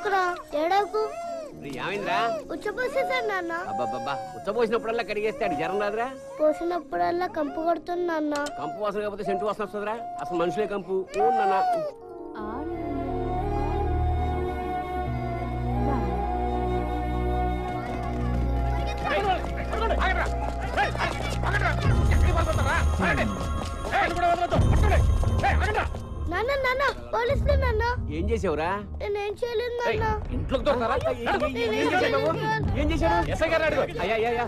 ఎందుకురా ఏడవకు. ఏమైందిరా? ఉచ్చపోసేసాడు నాన్న. అబ్బాబ్బా ఉచ్చపోసినప్పుడల్లా కడిగేస్తాడు జ్వరం రాదురా? పోసినప్పుడల్లా కంపు కొడుతుంది నాన్న. కంపు వాసన కాకపోతే సెంటు వాసన వస్తుందిరా? అసలు మనుషులే కంపు. నాన్న నాన్న నాన్న పోలీసులు నాన్న. ఏం చేసావురా? నేనేం చేయలేదు నాన్న. ఇంట్లోకి దొరకరా? ఏం చేశాడు? ఎస్ఐ గారు అడుగు. అయ్యా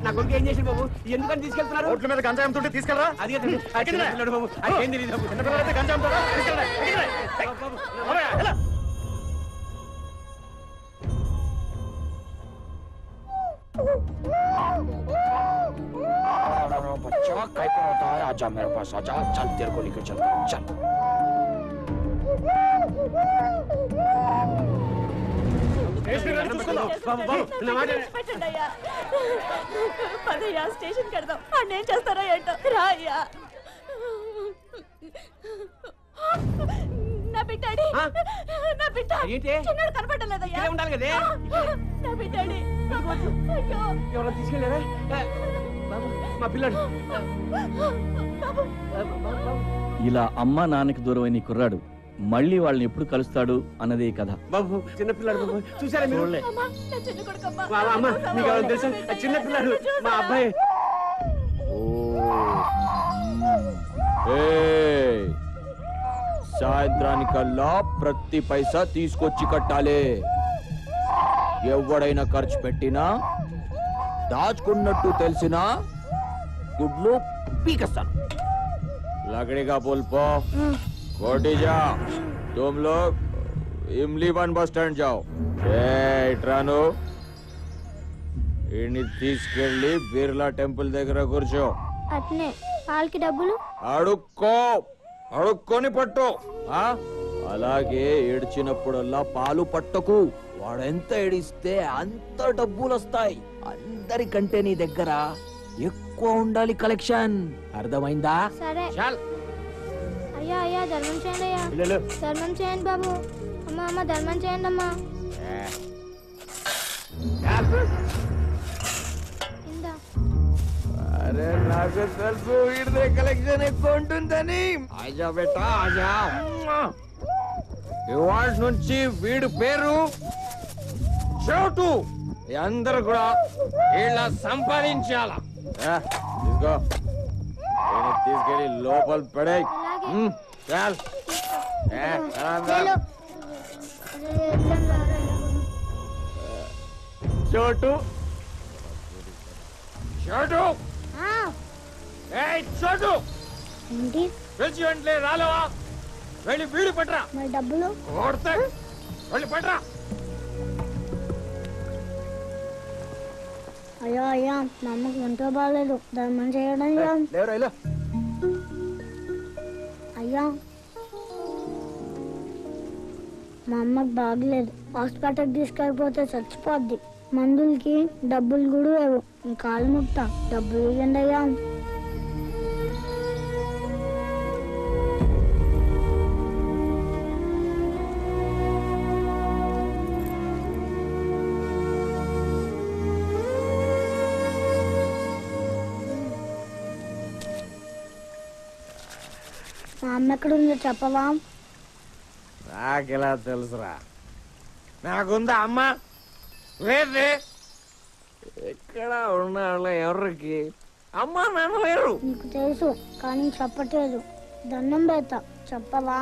నా కొడుకు ఏం చేశాడు బాబు? ఎందుకని తీసుకెళ్తున్నారు? రోడ్ల మీద గంజాయి అమ్ముతుంటే తీసుకెళ్ళరా? అది పిల్లడు బాబు, అది ఏం తెలియదు బాబు. చిన్నపిల్లలైతే గంజాయి అమ్ముతారా? తీసుకెళ్ళరా? बच्चा काय पर होता है? आजा मेरे पास आजा, चल तेरे को लेकर चलता हूँ, चल। స్టేషన్ కడదాం. ఏం చేస్తారో ఏంటో రాయ్యా. నా బిడ్డాడి నా బిడ్డ చిన్నడు కనపడలేదయ్యా. ఉండాలి కదే నా బిడ్డాడి. ఎవరైనా తీసుకెళ్ళారా? మా పిల్లడు. ఇలా అమ్మ నాన్నకి దూరమైన కుర్రాడు మళ్ళీ వాళ్ళని ఎప్పుడు కలుస్తాడు అన్నదే కథ. బాబు చిన్నపిల్లాడు బాబు, చూసారా మీరు? అమ్మ మీకు ఎవరు తెలుసా? చిన్నపిల్లాడు మా అబ్బాయి. సాయంత్రానికల్లా ప్రతి పైసా తీసుకొచ్చి కట్టాలి. ఎవడైనా ఖర్చు పెట్టినా దాచుకున్నట్టు తెలిసినా గుడ్లు పీకస్తాను. लकड़ी बोल पो कोटी जा तुम लोग इमली बन बस स्टैंड जाओ. ఇట్రాను ఇన్ని తీసుకెళ్ళి బిర్లా టెంపుల్ దగ్గర కూర్చో. అట్నే పాలకి డబ్బులు అడుక్కొని పట్టు. అలాగే ఏడ్చినప్పుడల్లా పాలు పట్టకు. వాడెంత ఏడిస్తే అంత డబ్బులు వస్తాయి. అందరికంటే నీ దగ్గర ఎక్కువ ఉండాలి కలెక్షన్. అర్థమైందా? సరే. చాల్. అయ్యా అయ్యా ధర్మం చేయండి అయ్యా. ధర్మం చేయండి బాబు. అమ్మ అమ్మ ధర్మం చేయండి అమ్మా. అరే నాకు తెలుసు వీడిదే కలెక్షన్ ఎక్కువ ఉంటుందని. ఆజా బేటా ఆజా. ఇవాళ నుంచి వీడి పేరు చోటు. అందరూ కూడా ఇలా సంపాదించాలా. తీసుకో తీసుకెళ్ళి లోపల పడే. చాల్ చోటు చోటు చోటు పిలిచి వెంటలే రాలేవా? వెళ్ళి వీడి పట్టరా. డబ్బులు కొడతా. వెళ్ళి పట్టరా. అయ్యో అయ్యా మా అమ్మకి ఒంటో బాగాలేదు. ధర్మం చేయడం అయ్యా. మా అమ్మకి బాగలేదు. హాస్పిటల్కి తీసుకెళ్ళిపోతే చచ్చిపోద్ది. మందులకి డబ్బులు కూడా లేవు. కాలు ముక్తా డబ్బులు ఇవ్వండి అయ్యా. మా అమ్మ ఎక్కడుందో చెప్పవా? నాకెలా తెలుసురా? నాకుందా అమ్మ? లేదే. ఎక్కడ ఉన్నాళ్ళ ఎవరికి అమ్మ నాన్న లేరు. నీకు తెలుసు కానీ చెప్పట్లేదు. దండం పెడతా చెప్పవా?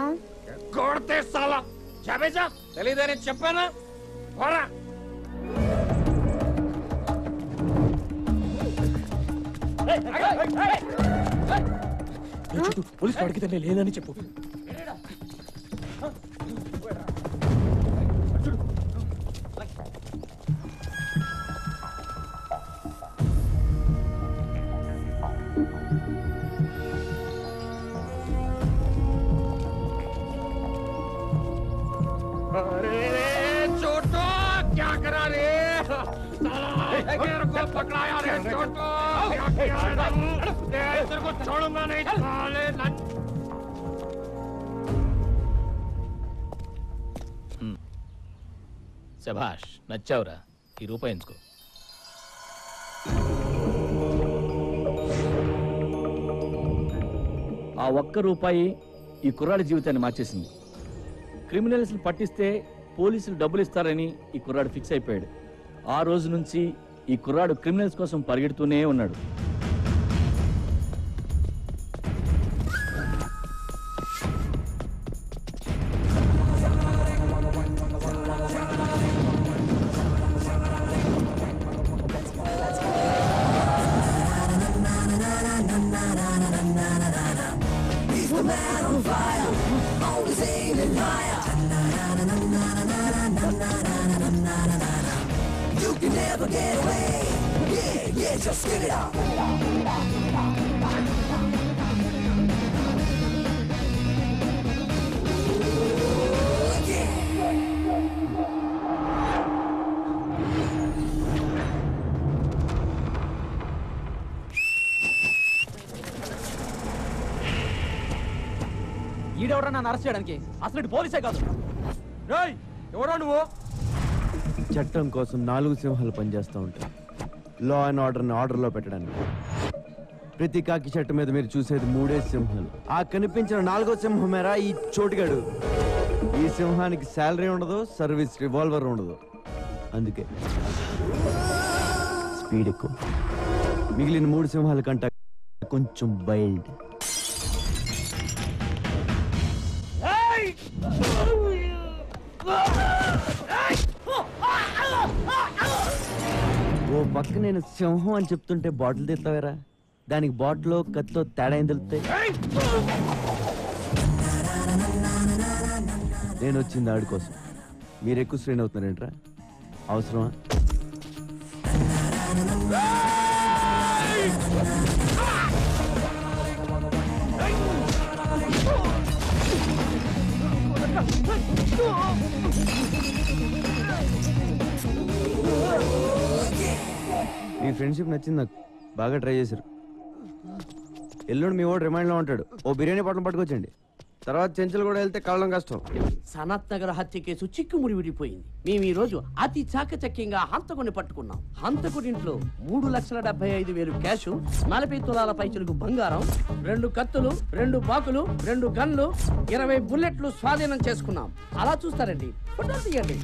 కొడితే సాలా చెప్పేసా తెలీదని చెప్పానా? పోరా. పోలీసు అడిగితే లేదని చెప్పు. छोटो क्या करा रे? को पकड़ाया रे छोटो. तेरे को छोड़ूंगा नहीं साले. శభాష్, నచ్చావురా. ఈ రూపాయి ఎంచుకో. ఆ ఒక్క రూపాయి ఈ కుర్రాడి జీవితాన్ని మార్చేసింది. క్రిమినల్స్ని పట్టిస్తే పోలీసులు డబ్బులు ఇస్తారని ఈ కుర్రాడు ఫిక్స్ అయిపోయాడు. ఆ రోజు నుంచి ఈ కుర్రాడు క్రిమినల్స్ కోసం పరిగెడుతూనే ఉన్నాడు. ఈడెవరా నన్ను అరెస్ట్ చేయడానికి? అసలు పోలీసే కాదు. ఎవరో నువ్వు? చట్టం కోసం 4 సింహాలు పనిచేస్తూ ఉంటాయి. లా అండ్ ఆర్డర్ని ఆర్డర్లో పెట్టడానికి. ప్రతి కాకి చెట్టు మీద మీరు చూసేది 3 సింహాలు. ఆ కనిపించిన 4వ సింహమేరా ఈ చోటుగాడు. ఈ సింహానికి శాలరీ ఉండదు, సర్వీస్ రివాల్వర్ ఉండదు. అందుకే స్పీడ్ ఎక్కువ. మిగిలిన 3 సింహాల కంటే కొంచెం వైల్డ్. ఓ పక్క నేను సింహం అని చెప్తుంటే బాటిల్ తెస్తావేరా? దానికి బాటిల్ కత్తో తేడా ఏం తెలుస్తాయి? నేను వచ్చింది ఆడి కోసం. మీరు ఎక్కువ స్ట్రెయిన్ అవుతున్నారేంట్రా? అవసరమా? మీ ఫ్రెండ్షిప్ నచ్చింది నాకు. బాగా ట్రై చేశారు. ఎల్లుండి మీ వాడు రిమైండ్లో ఉంటాడు. ఓ బిర్యానీ పొట్లం పట్టుకొచ్చండి. తర్వాత చెంచులు కూడా వెళ్తే కళ్ళం కష్టం. సనత్ నగర్ హత్య కేసు చిక్కుముడి విడిపోయింది. మేము ఈ రోజు అతి చాకచక్యంగా హంతకుని పట్టుకున్నాం. హంతకుడింట్లో 3,75,000 క్యాష్, 40 తులాల పైచులకు బంగారం, 2 కత్తులు, 2 బాకులు, 2 గన్లు, 20 బుల్లెట్లు స్వాధీనం చేసుకున్నాం. అలా చూస్తారండి, ఫోటోలు తీయండి.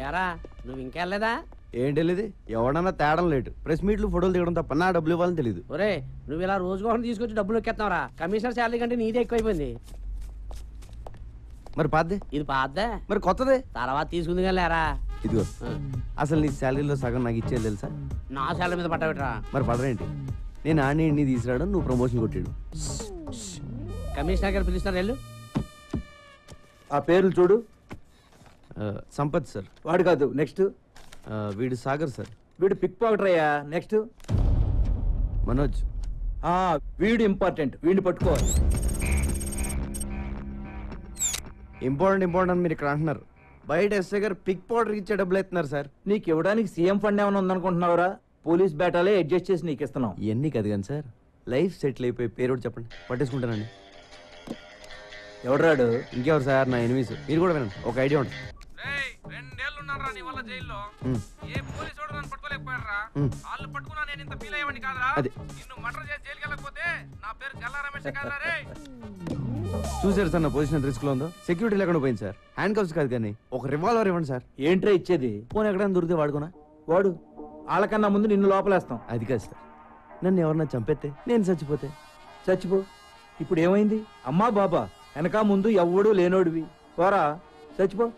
యారా నువ్వు ఇంకెళ్ళలేదా? ఏంటి వెళ్ళేది? ఎవడన్నా తేడం లేటు. ప్రెస్ మీట్లు ఫోటోలు తీయడం తప్ప నా డబ్బులు ఇవ్వాలని తెలియదు. ఒరే నువ్వు ఇలా రోజుకోసం తీసుకొచ్చి డబ్బులు ఎక్కేస్తున్నావురా. కమిషనర్ శాలరీ కంటే నీదే ఎక్కువైపోయింది. మరి పాద్దే? ఇది పాద్దా? మరి కొత్తదే తర్వాత తీసుకుంది కానీ లేరా. ఇదిగో అసలు నీ శాలరీలో సగం నాకు ఇచ్చేది తెలుసా? నా శాలరీ మీద పట్టబెట్టరా. మరి పడరేంటి? నేను ఆడిని తీసుకురావడం, నువ్వు ప్రమోషన్ కొట్టాడు. కమిషనర్ గారు పిలుస్తున్నారు వెళ్ళు. ఆ పేర్లు చూడు. సంపత్ సార్. వాడు కాదు, నెక్స్ట్. వీడు సాగర్ సార్. వీడు పిక్ పాకెటర్ అయ్యా. నెక్స్ట్ మనోజ్. వీడు ఇంపార్టెంట్, వీడిని పట్టుకోవాలి. ఇంపార్టెంట్ మీరు ఇక్కడ అంటున్నారు. బయట ఎస్ఐ గారు పిక్ పౌడర్ ఇచ్చే డబ్బులు ఎత్తున్నారు సార్. నీకు ఇవ్వడానికి సీఎం ఫండ్ ఏమైనా ఉందనుకుంటున్నావురా? పోలీస్ బేటాలే అడ్జస్ట్ చేసి నీకు ఇస్తున్నాం. ఇవన్నీ కదా కానీ సార్, లైఫ్ సెటిల్ అయిపోయి పేరు చెప్పండి, పట్టేసుకుంటానండి. ఎవడరాడు? ఇంకెవరు సార్? నా ఎనిమిస్. మీరు కూడా వినండి, ఒక ఐడియా ఉంటుంది. 2 ఏళ్ళు ఉన్నారా నీ వల్ల జైల్లో? ఏ పోలీసు వాడు నన్ను పట్టుకోలేకపోయారా? వాళ్ళు పట్టుకున్నా నేను ఇంత ఫీల్ అయ్యేవాడిని కాదురా. నిన్ను మర్డర్ చేసి జైలుకి వెళ్ళకపోతే నా పేరు గల్లా రమేష్ కాదురా రే. చూసారు సార్ నా పొజిషన్ రిస్క్ లో ఉందో? సెక్యూరిటీ లేకుండా పోయింది సార్. హ్యాండ్ కప్స్ కాదు కానీ ఒక రివాల్వర్ ఇవ్వండి సార్. ఏంట్రా ఇచ్చేది? ఫోన్ ఎక్కడైనా దొరికితే వాడుకున్నా. వాడు వాళ్ళకన్నా ముందు నిన్ను లోపలేస్తాం. అది కాదు సార్, నన్ను ఎవరన్నా చంపేస్తే, నేను చచ్చిపోతే. చచ్చిపో. ఇప్పుడు ఏమైంది? అమ్మా బాబా వెనక ముందు ఎవ్వడు లేనోడివి. పోరా చచ్చిపో.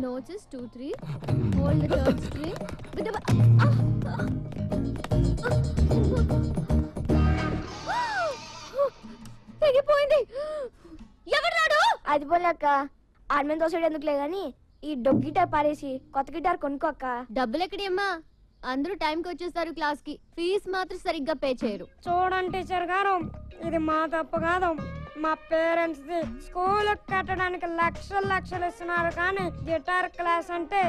Notice 2, 3. Hold the third string with the. తెగిపోయింది. ఎవరాడు? అది పోలేక ఆర్మేన్ దోసడు ఎందుకులే గాని ఈ డొగ్ గిటార్ పారేసి కొత్త గిటార్ కొనుక్కో అక్క. డబ్బులు ఎక్కడి అమ్మా? అందరూ టైంకి వచ్చేస్తారు క్లాస్ కి. ఫీజు మాత్రం సరిగ్గా పే చేయరు. చూడండి టీచర్ గారు, ఇది మా తప్పు కాదు, మా పేరెంట్స్ ది. స్కూల్ కట్టడానికి లక్షలు ఇస్తున్నారు కానీ గిటార్ క్లాస్ అంటే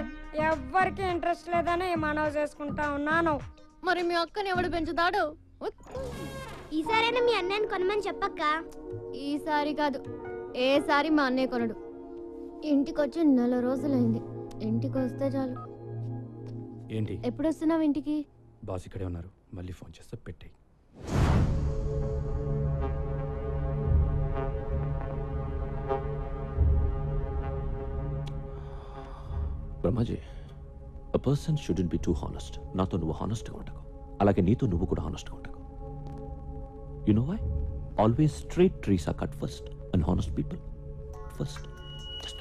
ఎవ్వరికి ఇంట్రెస్ట్ లేదని మనవి చేసుకుంటా ఉన్నాను. మరి మీ అక్కని ఎవడు పెంచుతాడు? ఈసారైనా మీ అన్నయ్యని కొనమని చెప్పక్క. ఈసారి కాదు, ఏసారి మా అన్నయ్య కొనడు. ఇంటికి వచ్చి 4 రోజులైంది. ఇంటికి వస్తే చాలు. ఏంటి ఎప్పుడు వస్తున్నావు ఇంటికి? బాస్ ఇక్కడే ఉన్నారు, మళ్ళీ ఫోన్ చేస్తే పెట్టేయి. Brahmaji, a person shouldn't be too honest. నాతో నువ్వు హానెస్ట్గా ఉండకు, అలాగే నీతో నువ్వు కూడా హానెస్ట్గా ఉండకు. You know why? Always straight trees are cut first and honest people first. Just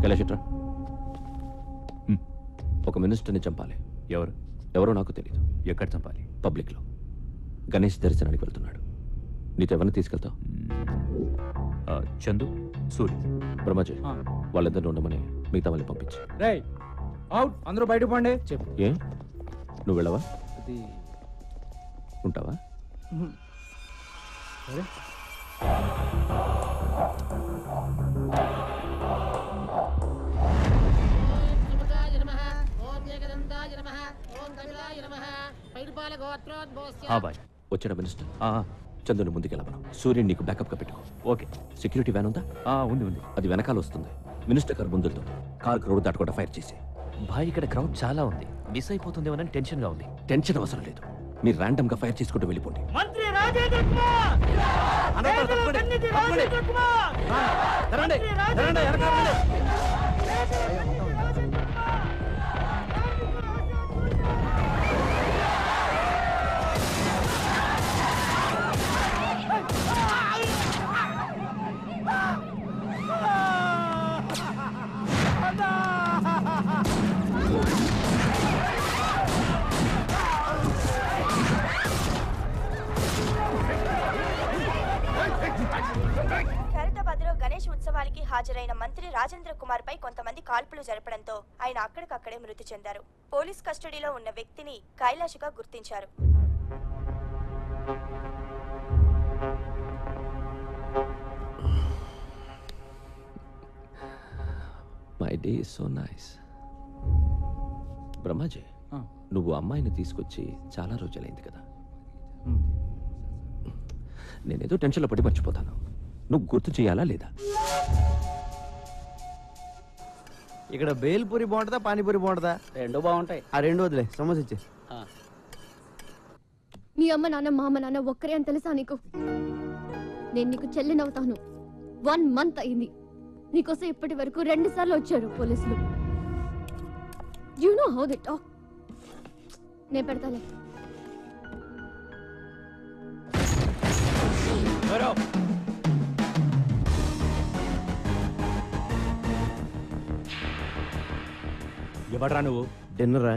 Kailash, ఒక మినిస్టర్ని చంపాలి. ఎవరో నాకు తెలియదు. ఎక్కడ చంపాలి? పబ్లిక్లో. గణేష్ దర్శనానికి వెళ్తున్నాడు. నీతో ఎవరిని తీసుకెళ్తావు? చందు, సూరి. బ్రహ్మాజీ, వాళ్ళిద్దరిని ఉండమని మిగతా వాళ్ళని పంపించి. రేయ్ అవుట్, అందరూ బయట పండి. చెప్పు. ఏ నువ్వు వెళ్ళవా? అది ఉంటావా? సరే. బాయ్. వచ్చాడా మినిస్టర్? చందుని ముందుకెళ్ళమను. సూర్యుని నీకు బ్యాకప్గా పెట్టుకో. ఓకే. సెక్యూరిటీ వ్యాన్ ఉందా? ఉంది. అది వెనకాల వస్తుంది. మినిస్టర్ కారు ముందుతో కార్ రోడ్డు దాటకుండా ఫైర్ చేసి. బాయ్, ఇక్కడ క్రౌడ్ చాలా ఉంది, మిస్ అయిపోతుందేమోనని టెన్షన్గా ఉంది. టెన్షన్ అవసరం లేదు, మీరు ర్యాండమ్ గా ఫైర్ చేసుకుంటూ వెళ్ళిపోండి. మంత్రి రాజేంద్ర కుమార్! ఖైరతాబాద్లో గణేష్ ఉత్సవానికి హాజరైన మంత్రి రాజేంద్ర కుమార్ పై కొంతమంది కాల్పులు జరపడంతో ఆయన అక్కడికక్కడే మృతి చెందారు. పోలీస్ కస్టడీలో ఉన్న వ్యక్తిని కైలాష్గా గుర్తించారు. My day is so nice. Brahmaji, నువ్వు అమ్మాయిని తీసుకొచ్చి చాలా రోజులైంది కదా. నేనేదో టెన్షన్లో పడి మర్చిపోతాను. నువ్వు గుర్తు చేయాలా లేదా? ఇక్కడ బేల్పూరి బాగుంటుందా, పానీపూరి బాగుంటుందా? రెండు బాగుంటాయి. ఆ రెండు వదిలే, సమోసా ఇచ్చే. మీ అమ్మ నాన్న మా అమ్మ నాన్న ఒక్కరే అని తెలుసా నీకు? నేను నీకు చెల్లినవుతాను. 1 month అయింది. నీకోసం ఇప్పటి వరకు 2 సార్లు వచ్చారు పోలీసులు. You know how they talk. నేను పెడతాలే. ఎవడ్రా నువ్వు? డిన్నరా?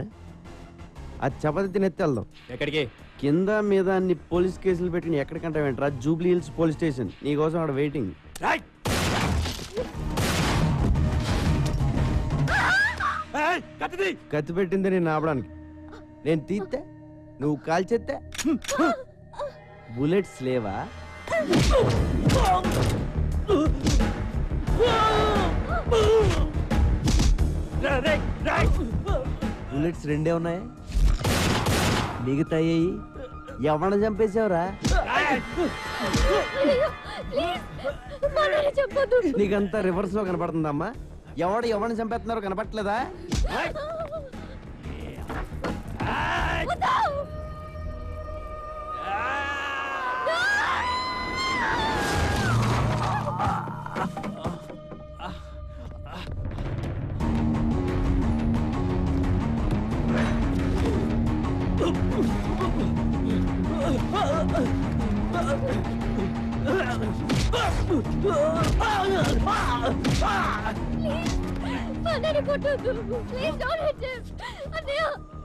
ఆ చపాతి తినెత్తి వెళ్దాం. ఎక్కడికి? కింద మీద అన్ని పోలీస్ కేసులు పెట్టి ఎక్కడికంటే వెంటరా? Jubilee Hills police station. నీకోసం అక్కడ వెయిటింగ్. కత్తి పెట్టింది నేను ఆపడానికి. నేను తీస్తే నువ్వు కాల్చేస్తే బుల్లెట్స్ లేవా? బుల్లెట్స్ 2 ఉన్నాయి, మిగతా ఎవరిని చంపేశావురా? నీకంతా రివర్స్ లో కనపడుతుందమ్మా. ఎవరిని చంపేస్తున్నారో కనపట్లేదా?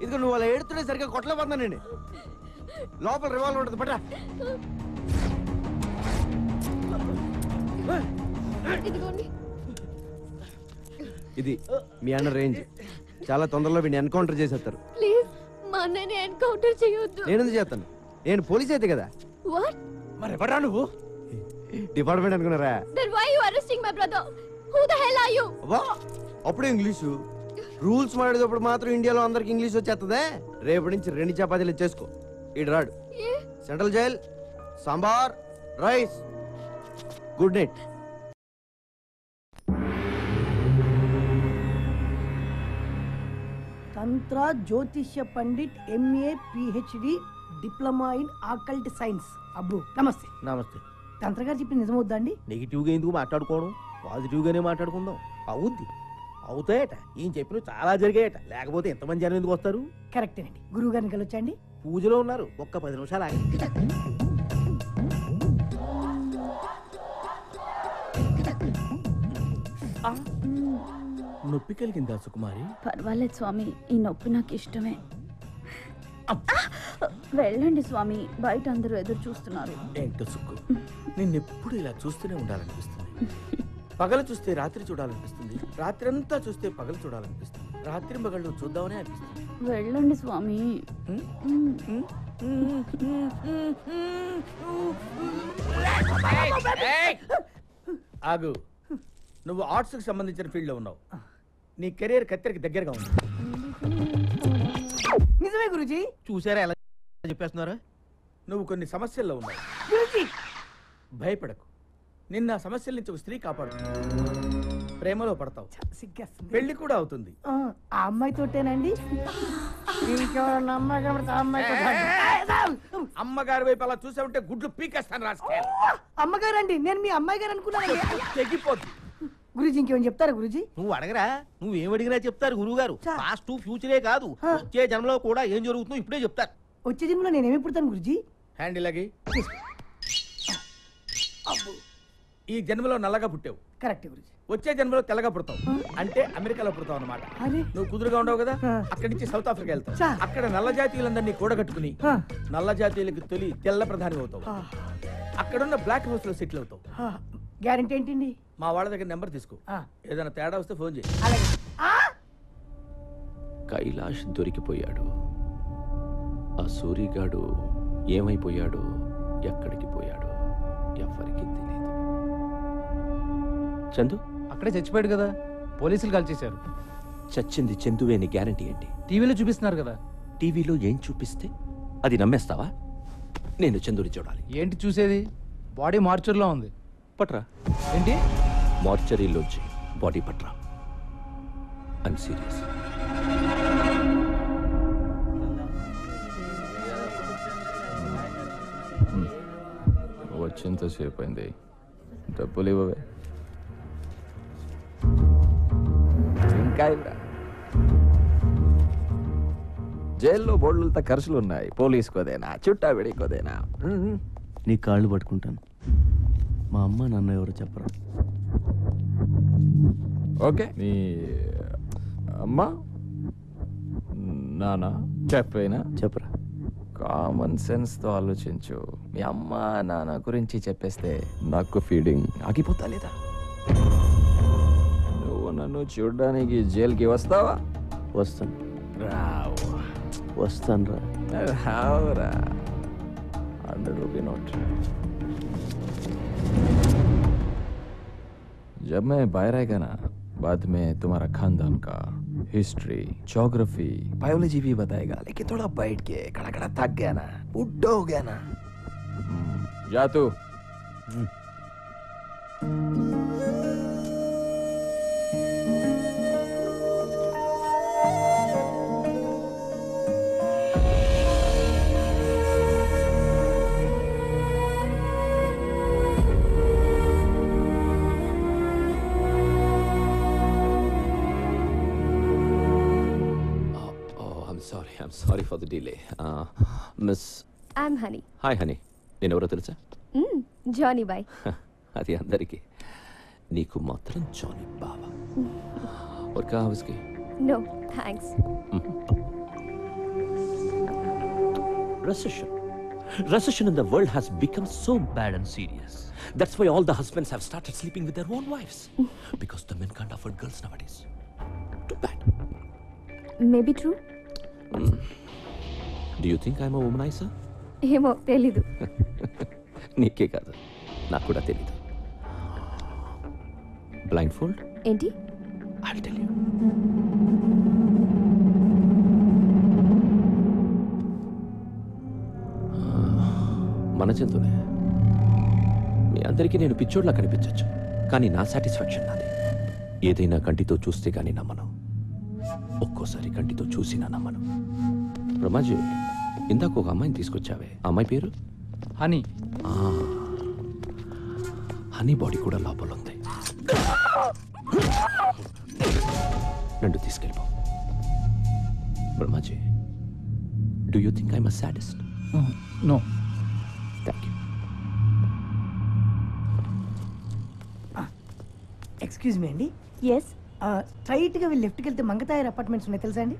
ఇదిగో నువ్వు అలా ఏడుతుంటే సరిగ్గా కొట్టలేకపోతున్నానండి. లోపల రివాల్వర్ ఉంటుంది, పట్రా. ఇది మీ అన్న రేంజ్. చాలా తొందరలో వీడిని ఎన్కౌంటర్ చేసేస్తారు. ప్లీజ్ మా అన్నని ఎన్కౌంటర్ చేయొద్దు. నేను ఎందుకు చేస్తాను? నేను పోలీస్ అయితే కదా. వాట్? మరి ఎవరా నువ్వు? డిపార్ట్మెంట్ అనుకున్నారా? Then why are you arresting my brother? Who the hell are you? అప్పుడే ఇంగ్లీషు రూల్స్ మాట్లాడేటప్పుడు మాత్రం ఇండియాలో అందరికి ఇంగ్లీష్ వచ్చేస్తుందే. రేపటి నుంచి 2 చపాతీలు చేసుకో. ఇటు రాడు. Central jail, sambar, rice. Good night. తంత్ర జ్యోతిష్య pandit MA PhD diploma in occult science. అబ్బు నమస్తే. నమస్తే. తంత్ర గారు చెప్పింది నిజమవుద్దా అండి? నెగిటివ్గా ఎందుకు మాట్లాడుకోవడం, పాజిటివ్గానే మాట్లాడుకుందాం. అవుద్ది, అవుతాయట. ఈయన చెప్పిన చాలా జరిగాయట, లేకపోతే ఎంతమంది జనం ఎందుకు వస్తారు? కరెక్టేనండి. గురువు గారిని కలవచ్చండి? పూజలో ఉన్నారు, ఒక్క 10 నిమిషాలు ఆగి. నొప్పి కలిగిందా సుకుమారి? పర్వాలేదు స్వామి, ఈ నొప్పి నాకు ఇష్టమే. వెళ్ళండి స్వామి, బయట అందరూ ఎదురు చూస్తున్నారు. ఏంటో సుక్కు, నిన్నెప్పుడు ఇలా చూస్తూనే ఉండాలనిపిస్తుంది. పగలు చూస్తే రాత్రి చూడాలనిపిస్తుంది, రాత్రి అంతా చూస్తే పగలు చూడాలనిపిస్తుంది, రాత్రి పగళ్ళు చూద్దామనే అనిపిస్తుంది. వెళ్ళండి స్వామి. ఆగు, నువ్వు ఆర్ట్స్ కి సంబంధించిన ఫీల్డ్ లో ఉన్నావు. నీ కెరీర్ కత్తెరికి దగ్గరగా ఉంది. నిజమే గురుజీ. చూసారా ఎలా చెప్పేస్తున్నారు? నువ్వు కొన్ని సమస్యల్లో ఉన్నావు. భయపడకు, నిన్న సమస్యల నుంచి ఒక స్త్రీ కాపాడుతుంది. ప్రేమలో పడతావు, పెళ్లి కూడా అవుతుంది. ఆ అమ్మాయితోటేనండి? అమ్మగారి వైపు అలా చూసా ఉంటే గుడ్లు పీకేస్తాను. రాసుకో. అమ్మగారండి, నేను మీ అమ్మాయి గారు అనుకున్నాను. తెగిపోద్ది. గురుజీ ఇంకేమైనా చెప్తారా గురుజీ? నువ్వు అడగరా, నువ్వేం అడిగినా చెప్తారు గురువు గారు. పాస్ట్ ఫ్యూచరే కాదు, వచ్చే జన్మలో కూడా ఏం జరుగుతుందో ఇప్పుడే చెప్తారు. వచ్చే జన్మలో నేనేమి పుడతాను గురుజీ? హ్యాండిల్ అగి. ఈ జన్మలో నల్లగా పుట్టావు. కరెక్ట్ గురుజీ. వచ్చే జన్మలో తెల్లగా పుడతావు, అంటే అమెరికాలో పుడతావు అన్నమాట. నువ్వు కుదురుగా ఉండవు కదా, అక్కడి నుంచి సౌత్ ఆఫ్రికా వెళ్తావు. అక్కడ నల్ల జాతీయులందరినీ కూడగట్టుకుని నల్ల జాతీయులకి తొలి తెల్ల ప్రధాని అవుతావు. అక్కడున్న బ్లాక్ హౌస్ లో సెటిల్ అవుతావు. గ్యారెంటీ ఏంటండి? మా వాళ్ళ దగ్గర నెంబర్ తీసుకో, ఏదైనా తేడా వస్తే ఫోన్ చేయి. కైలాష్ దొరికిపోయాడు. ఆ సూరిగాడు ఏమైపోయాడు, ఎక్కడికి పోయాడు, ఎవరికి తెలియదు. చందు అక్కడే చచ్చిపోయాడు కదా, పోలీసులు కాల్ చేశారు. చచ్చింది చందువే అని గ్యారంటీ ఏంటి? టీవీలో చూపిస్తున్నారు కదా. టీవీలో ఏం చూపిస్తే అది నమ్మేస్తావా? నేను చందుని చూడాలి. ఏంటి చూసేది? బాడీ మార్చర్లో ఉంది. పట్రా. ఏంటి? మార్చరీలోంచి బాడీ పట్రా. I'm serious. వచ్చేంతసేపు అయింది, డబ్బులు ఇవ్వవే. ఇంకా ఇవ్వరా? జైల్లో బోర్డులతో ఖర్చులు ఉన్నాయి. పోలీసుకోదేనా, చుట్టా విడికోదేనా? నీ కాళ్ళు పట్టుకుంటాను. మా అమ్మ నాన్న ఎవరు చెప్పరా? ఓకే, నీ అమ్మ నాన్న చెప్పేనా? చెప్పరా. కామన్ సెన్స్తో ఆలోచించు. మీ అమ్మ నాన్న గురించి చెప్పేస్తే నాకు ఫీడింగ్ ఆగిపోతా లేదా? నువ్వు నన్ను చూడడానికి జైలుకి వస్తావా? వస్తాను. రావు. వస్తాను రా. రావురా. 100 రూపీ नोट. जब मैं बाहर आएगा ना, बाद में तुम्हारा खानदान का हिस्ट्री, ज्योग्राफी, बायोलॉजी भी बताएगा. लेकिन थोड़ा बैठ के खड़ा खड़ा थक गया ना, बुड्ढा हो गया ना. जा तू. I'm sorry for the delay. Miss. I'm Honey. Hi, Honey. నేను ఎవరో తెలుసా? Johnny boy. అది అందరికీ, నీకు మాత్రం జానీ బావా. और क्या है उसकी? No, thanks. Recession in the world has become so bad and serious. That's why all the husbands have started sleeping with their own wives. Because the men can't afford girls nowadays. Too bad. Maybe true. Do you think I'm a womanizer? ఏమో తెలీదు. నీకే కాదు, నాకు కూడా తెలీదు. Blind fold ఏంటి? I'll tell you. మన జంతువునే. మీ అందరికీ నేను పిచ్చోడ్లా కనిపించవచ్చు, కానీ నా సాటిస్ఫాక్షన్ నాది. ఏదైనా కంటితో చూస్తే కానీ నమ్మను, ఒక్కోసారి కంటితో చూసినా నమ్మను. బ్రహ్మాజీ, ఇందాక ఒక అమ్మాయిని తీసుకొచ్చావే, అమ్మాయి పేరు హనీ. హనీ బాడీ కూడా లోపల ఉంది. నన్ను తీసుకెళ్ళిపో. Brahmaji, do you think I'm a sadist? No. Thank you. Excuse me అండి. ఎస్. స్ట్రైట్ గా వెళ్ళి లెఫ్ట్కి వెళ్తే మంగతాయర్ అపార్ట్మెంట్స్ ఉన్నాయి, తెలుసా అండి?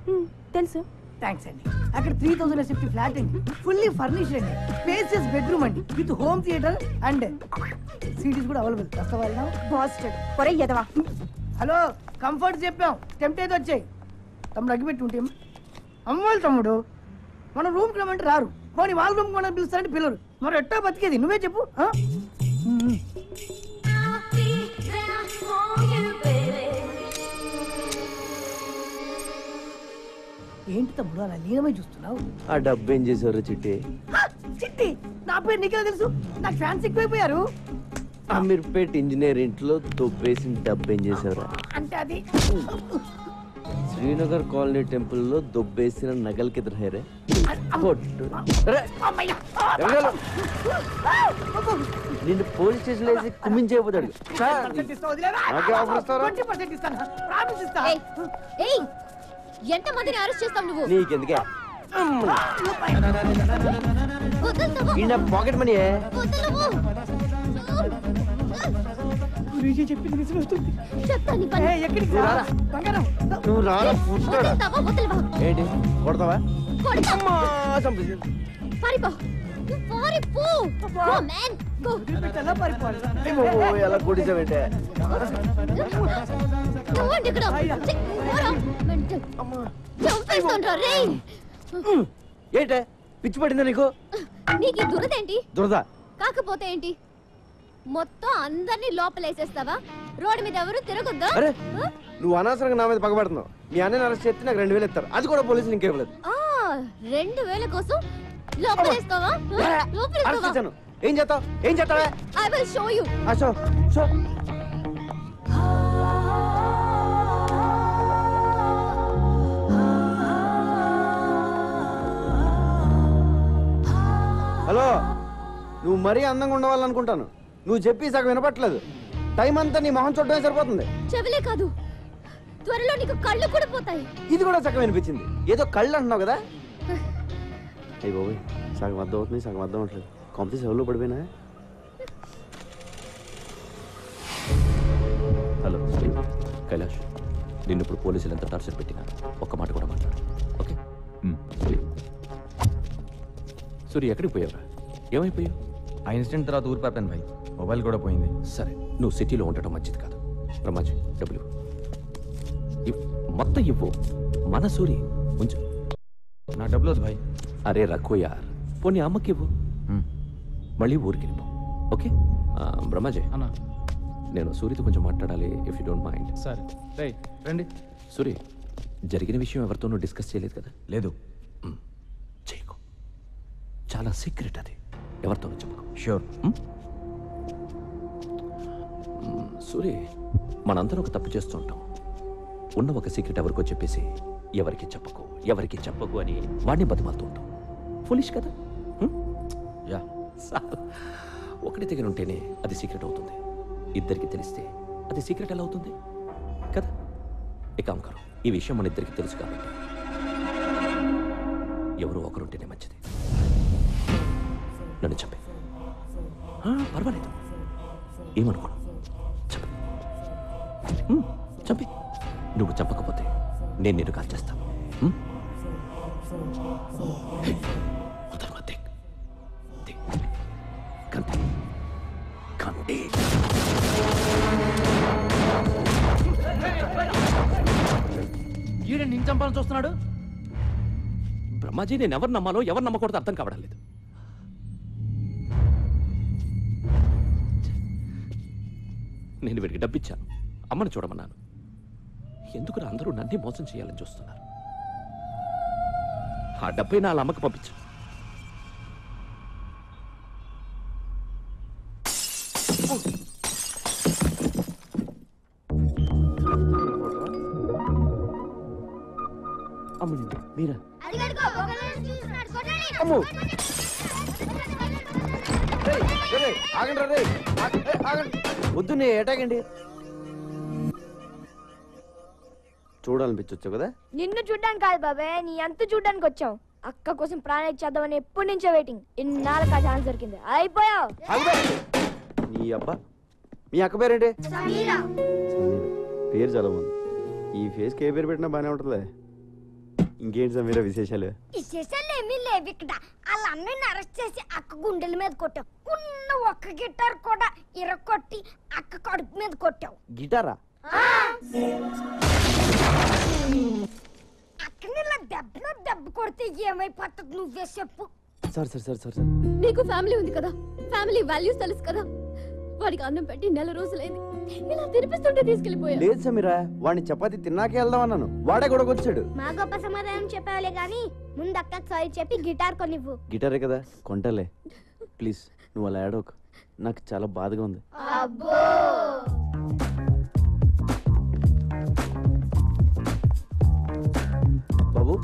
తెలుసు. థ్యాంక్స్ అండి. అక్కడ 3050 ఫ్లాట్ అండి, ఫుల్లీ ఫర్నిష్డ్ అండి, స్పేసియస్ బెడ్రూమ్ అండి, విత్ హోమ్ థియేటర్ అండ్ సీటీస్ కూడా అవైలబుల్. వస్తావా? బాస్టర్డ్ పొరే ఎదవా. హలో, కంఫర్ట్ చెప్పాం, టెంప్ట్ వచ్చాయి. తమ్ముడు అగ్గిపెట్టి ఉంటే అమ్మాయిలు తమ్ముడు మన రూమ్కి రమ్మంటే రారు, పోనీ వాళ్ళ రూమ్కి మనం పిలుస్తారంటే పిల్లరు. మరి ఎట్టా బతికేది నువ్వే చెప్పు. ఏంటి తమ్ముడు అలా లీనమై చూస్తున్నావు? ఆ డబ్బు ఏం చేసారు చిట్టి? చిట్టి నా పేరు నీకెలా తెలుసు? నాకు ఫ్యాన్స్ ఎక్కువైపోయారు. అమీర్పేట్ ఇంజనీర్ ఇంట్లో దొబ్బేసిన డబ్బు ఏం చేసావురా? అంటే అది శ్రీనగర్ కాలనీ టెంపుల్లో దొబ్బేసిన నగలకి ఎదురు హేరే నిన్ను పోలీస్ స్టేషన్ వేసి కుమ్మించేపోతాడు. ఎంత మందిని అరెస్ట్ చేస్తావు నువ్వు? నీకెందుకే పాకెట్ మనీ నువ్వు రారా ఏంటి కొడతావా? ఎలా కొడిసావేంటే? ఏంటే పిచ్చి పడిందా నీకు? నీకు దురదేంటి? దురద కాకపోతే ఏంటి? మొత్తం అందరినీ లోపలేసేస్తావా? రోడ్డు మీద ఎవరు తిరగొద్దా? అరే నువ్వు అనవసరంగా నా మీద పగబడుతున్నావు. మీ అన్నని అరెస్ట్ చేస్తే నాకు 2000 ఇస్తారు, అది కూడా పోలీసులు ఇంకేవ్వలేదు. 2000 కోసం లోపలేస్తావా? ఏం చేస్తావు? ఏం చేస్తావా? I will show you. Show hello, నువ్వు మరీ అందంగా ఉండవాలనుకుంటాను. నువ్వు చెప్పి సగం వినపట్లేదు. టైం అంతా నీ మొహం చూడటమే సరిపోతుంది. చెవులే కాదు, త్వరలో నీకు కళ్ళు కూడా పోతాయి. ఇది కూడా సగం వినిపించింది. ఏదో కళ్ళు అంటున్నావు కదా? అయ్యి బాబోయ్, సగం అర్థం అవుతుంది, సగం అర్థం అవట్లేదు. కాంపిటీషన్ ఎవరు పడిపోయినా? హలో కైలాష్, నిన్ను ఇప్పుడు పోలీసులు ఎంత టార్చర్ పెట్టినా ఒక్క మాట కూడా మాట్లాడు, ఓకే? సూరి, ఎక్కడికి పోయావురా? ఏమైపోయావు? ఆ ఇన్సిడెంట్ తర్వాత ఊరిపోతాను భాయ్, మొబైల్ కూడా పోయింది. సరే, నువ్వు సిటీలో ఉండటం మంచిది కాదు. బ్రహ్మాజీ, డబ్బులు మొత్తం ఇవ్వు. మన సూరి ఉంచు. నా డబ్బులు వద్దు భాయ్. అరే రఖో యార్, పోనీ అమ్మకి ఇవ్వు, మళ్ళీ ఊరికి వెళ్ళిపో, ఓకే? బ్రహ్మాజీ అన్నా, నేను సూరితో కొంచెం మాట్లాడాలి, ఇఫ్ యూ డోంట్ మైండ్. సరే రండి. సూరి, జరిగిన విషయం ఎవరితోనూ డిస్కస్ చేయలేదు కదా? లేదు. చేయకు, చాలా సీక్రెట్ అది, ఎవరితోనూ చెప్పకు. షూర్. సూరి, మనందరం ఒక తప్పు చేస్తూ ఉంటాం. ఉన్న ఒక సీక్రెట్ ఎవరికో చెప్పేసి ఎవరికి చెప్పకు అని వాడిని బతిమాలుతూ ఉంటాం. ఫులిష్ కదా? యా, ఒకటి దగ్గర ఉంటేనే అది సీక్రెట్ అవుతుంది. ఇద్దరికి తెలిస్తే అది సీక్రెట్ ఎలా అవుతుంది కదా? ఇక అంకరు, ఈ విషయం మన ఇద్దరికి తెలుసు కాబట్టి ఎవరో ఒకరుంటేనే మంచిది. నన్ను చెప్పే, పర్వాలేదు, ఏమనుకోను, చంపి. నువ్వు చంపకపోతే నేను నిన్ను కాల్ చేస్తాను. ఈడ నిన్ను చంపాలని చూస్తున్నాడు. బ్రహ్మాజీ, నేను ఎవరు నమ్మాలో ఎవరు నమ్మకూడదు అర్థం కావడం లేదు. నేను వీడికి డబ్బిచ్చాను, అమ్మని చూడమన్నాను. ఎందుకు అందరూ నన్నే మోసం చేయాలని చూస్తున్నారు? ఆ డబ్బై నా అమ్మకి పంపించు. అమ్మని మీరా? వద్దు, నే ఏటాగండి. చూడాలనిపించవచ్చు కదా? నిన్ను చూడ్డానికి కాదు బాబాయ్, నీ అంత చూడ్డానికి వచ్చాం. అక్క కోసం ప్రాణం ఇచ్చేద్దామని ఎప్పటి నుంచో వెయిటింగ్. ఇన్నాళ్ళకి ఆ ఛాన్స్ దొరికింది. అయిపోయావు. నీ అబ్బా, మీ అక్క పేరేంటి? సమీరా. పేరు చాలా బాగుంది. ఈ ఫేస్ కి ఏ పేరు పెట్టినా బాగానే ఉంటుందిలే. ఇంకేంటి సమీరా విశేషాలు? విశేషాలు ఏమీ లేవు ఇక్కడ. వాళ్ళ అన్నయ్యని అరెస్ట్ చేసి అక్క గుండెల మీద కొట్టావు. ఉన్న ఒక్క గిటార్ కూడా ఇరక్కొట్టి అక్క కడుపు మీద కొట్టావు. గిటారా? అక్కని ఇలా దెబ్బ కొడితే ఏమైపోతుంది నువ్వే చెప్పు. సార్ నీకు ఫ్యామిలీ ఉంది కదా, ఫ్యామిలీ వాల్యూస్ తెలుసు కదా. వాడికి అన్నం పెట్టి 4 రోజులైంది. ఇలా తినిపిస్తుంటే తీసుకెళ్లిపోయా. లేదు సమీరా, వాడిని చపాతి తిన్నాకే వెళ్దాం అన్నాను. వాడే కూడా వచ్చాడు. మా గొప్ప సమాధానం చెప్పాలే గాని ముందు అక్కకి సారీ చెప్పి గిటార్ కొనివ్వు. గిటారే కదా, కొంటలే. ప్లీజ్ నువ్వు అలా ఏడవకు, నాకు చాలా బాధగా ఉంది. బాబు,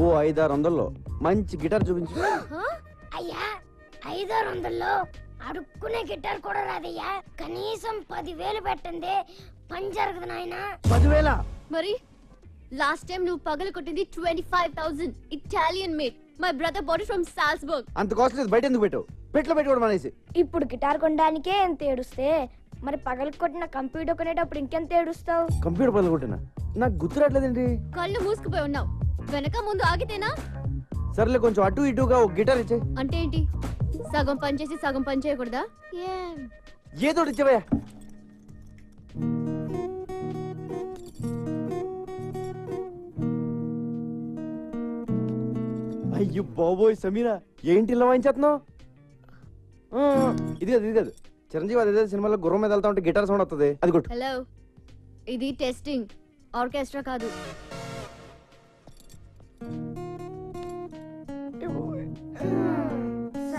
ఓ 500-600లో మంచి గిటార్ చూపించు. అయ్యా 500-600లో అడుక్కునే గిటార్ కూడా రాదయ్యా. కనీసం 10,000 పెట్టండి, పని జరగదు నాయన. 10,000? మరి లాస్ట్ టైం నువ్వు పగలు కొట్టింది 25,000 Italian made. My brother bought from Salzburg. అంత కాస్ట్ బయట ఎందుకు పెట్టావు? పెట్లో పెట్టుకోవడం అనేసి. ఇప్పుడు గిటార్ కొనడానికే ఎంత ఏడుస్తే మరి పగలు కొట్టిన కంప్యూటర్ కొనేటప్పుడు ఇంకెంత ఏడుస్తావు? కంప్యూటర్ పగలు కొట్టినా? నాకు గుర్తురాట్లేదండి. కళ్ళు మూసుకుపోయి ఉన్నావు. వెనక ముందు ఆగితేనా? సర్లే, కొంచెం అటు ఇటుగా ఒక గిటార్ ఇచ్చే. అంటే ఏంటి? సగం పని చేసి సగం పని చేయకూడదా? ఏదో ఇచ్చేవయ్యా. అయ్యో బాబోయ్ సమీరా, ఏంటి ఇలా వాయించేస్తున్నావు? ఇది కాదు చిరంజీవి అదే సినిమాలో గుర్రం మీద వెళ్తా ఉంటే గిటార్ సౌండ్ వస్తుంది, అది కొట్టు. హలో, ఇది టెస్టింగ్, ఆర్కెస్ట్రా కాదు.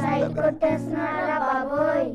సైడ్ కొట్టేస్తున్నారా బాబోయ్?